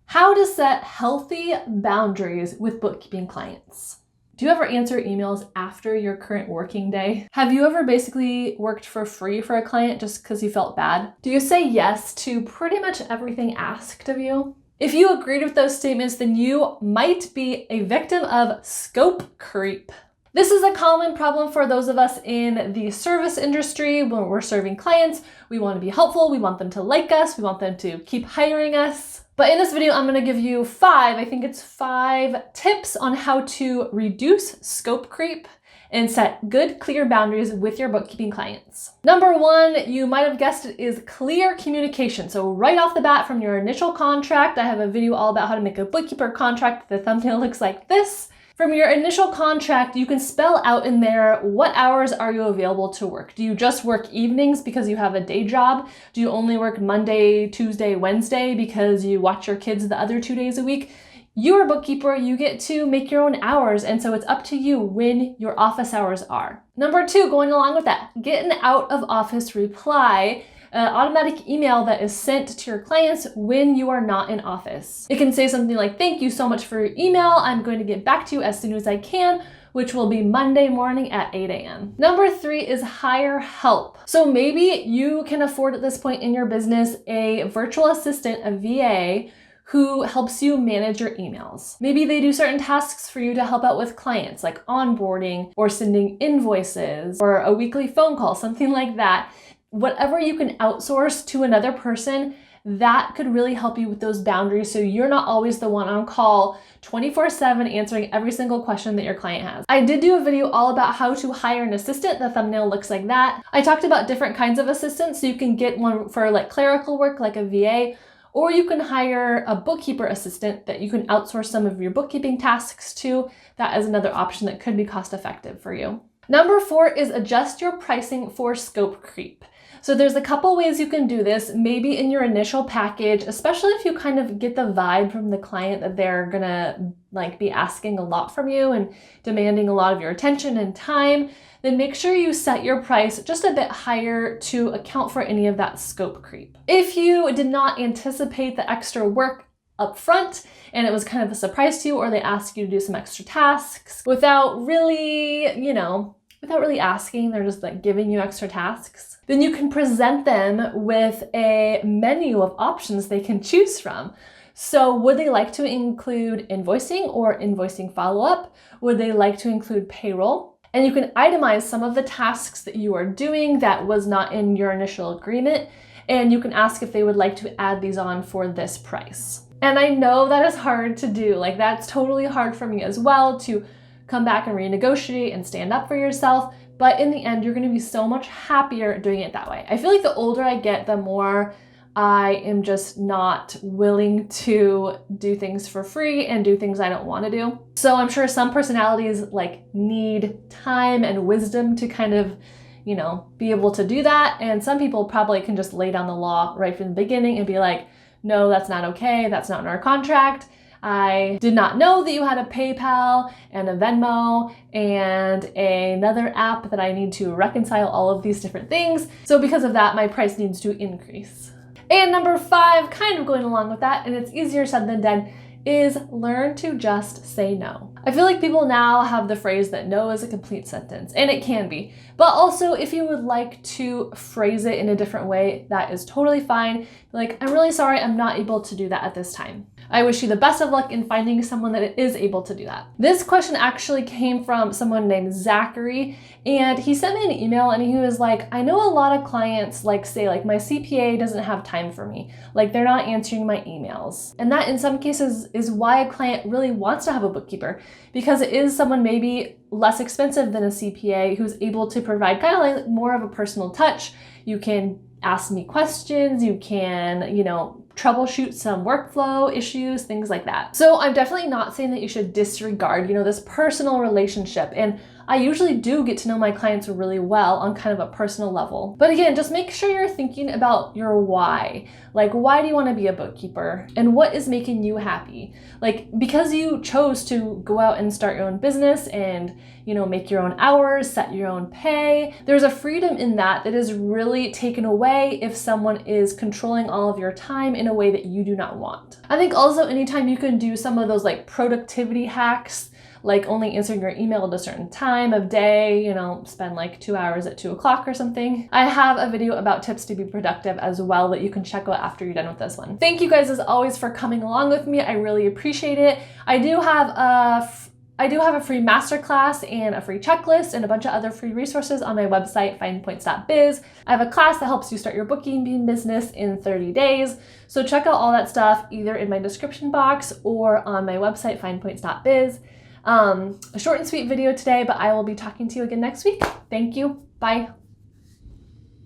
How to set healthy boundaries with bookkeeping clients. Do you ever answer emails after your current working day? Have you ever basically worked for free for a client just because you felt bad? Do you say yes to pretty much everything asked of you? If you agreed with those statements, then you might be a victim of scope creep. This is a common problem for those of us in the service industry. When we're serving clients, we want to be helpful, we want them to like us, we want them to keep hiring us. But in this video, I'm going to give you five tips on how to reduce scope creep and set good, clear boundaries with your bookkeeping clients. Number one, you might have guessed it, is clear communication. So right off the bat from your initial contract, I have a video all about how to make a bookkeeper contract. The thumbnail looks like this. From your initial contract, you can spell out in there what hours are you available to work. Do you just work evenings because you have a day job? Do you only work Monday, Tuesday, Wednesday because you watch your kids the other 2 days a week? You're a bookkeeper, you get to make your own hours, and so it's up to you when your office hours are. Number two, going along with that, get an out of office reply, an automatic email that is sent to your clients when you are not in office. It can say something like, "Thank you so much for your email. I'm going to get back to you as soon as I can," which will be Monday morning at 8 a.m. Number three is hire help. So maybe you can afford at this point in your business a virtual assistant, a VA, who helps you manage your emails. Maybe they do certain tasks for you to help out with clients, like onboarding or sending invoices or a weekly phone call, something like that. Whatever you can outsource to another person, that could really help you with those boundaries so you're not always the one on call 24/7 answering every single question that your client has. I did do a video all about how to hire an assistant. The thumbnail looks like that. I talked about different kinds of assistants, so you can get one for like clerical work like a VA, or you can hire a bookkeeper assistant that you can outsource some of your bookkeeping tasks to. That is another option that could be cost effective for you. Number four is adjust your pricing for scope creep. So there's a couple ways you can do this, maybe in your initial package, especially if you kind of get the vibe from the client that they're gonna be asking a lot from you and demanding a lot of your attention and time, then make sure you set your price just a bit higher to account for any of that scope creep. If you did not anticipate the extra work up front and it was kind of a surprise to you, or they asked you to do some extra tasks without really asking, they're just giving you extra tasks, then you can present them with a menu of options they can choose from. So would they like to include invoicing or invoicing follow-up? Would they like to include payroll? And you can itemize some of the tasks that you are doing that was not in your initial agreement, and you can ask if they would like to add these on for this price. And I know that is hard to do. That's totally hard for me as well, to come back and renegotiate and stand up for yourself. But in the end, you're gonna be so much happier doing it that way. I feel like the older I get, the more I am just not willing to do things for free and do things I don't want to do. So I'm sure some personalities need time and wisdom to kind of, be able to do that. And some people probably can just lay down the law right from the beginning and be like, no, that's not okay. That's not in our contract. I did not know that you had a PayPal and a Venmo and another app that I need to reconcile all of these different things. So because of that, my price needs to increase. And number five, kind of going along with that, and it's easier said than done, is learn to just say no. I feel like people now have the phrase that no is a complete sentence, and it can be. But also, if you would like to phrase it in a different way, that is totally fine. I'm really sorry, I'm not able to do that at this time. I wish you the best of luck in finding someone that is able to do that. This question actually came from someone named Zachary, and he sent me an email and he was like, I know a lot of clients say my CPA doesn't have time for me. They're not answering my emails. And that in some cases is why a client really wants to have a bookkeeper, because it is someone maybe less expensive than a CPA who's able to provide kind of more of a personal touch. You can ask me questions, you can, troubleshoot some workflow issues, things like that. So I'm definitely not saying that you should disregard, this personal relationship. And I usually do get to know my clients really well on kind of a personal level. But again, just make sure you're thinking about your why. Like, why do you want to be a bookkeeper? And what is making you happy? Like, because you chose to go out and start your own business and, make your own hours, set your own pay, there's a freedom in that is really taken away if someone is controlling all of your time in a way that you do not want. I think also anytime you can do some of those like productivity hacks, like only answering your email at a certain time of day, spend like 2 hours at 2 o'clock or something. I have a video about tips to be productive as well that you can check out after you're done with this one. Thank you guys as always for coming along with me. I really appreciate it. I do have a free masterclass and a free checklist and a bunch of other free resources on my website, FinePoints.biz. I have a class that helps you start your bookkeeping business in 30 days. So check out all that stuff either in my description box or on my website, FinePoints.biz. A short and sweet video today, but I will be talking to you again next week. Thank you. Bye.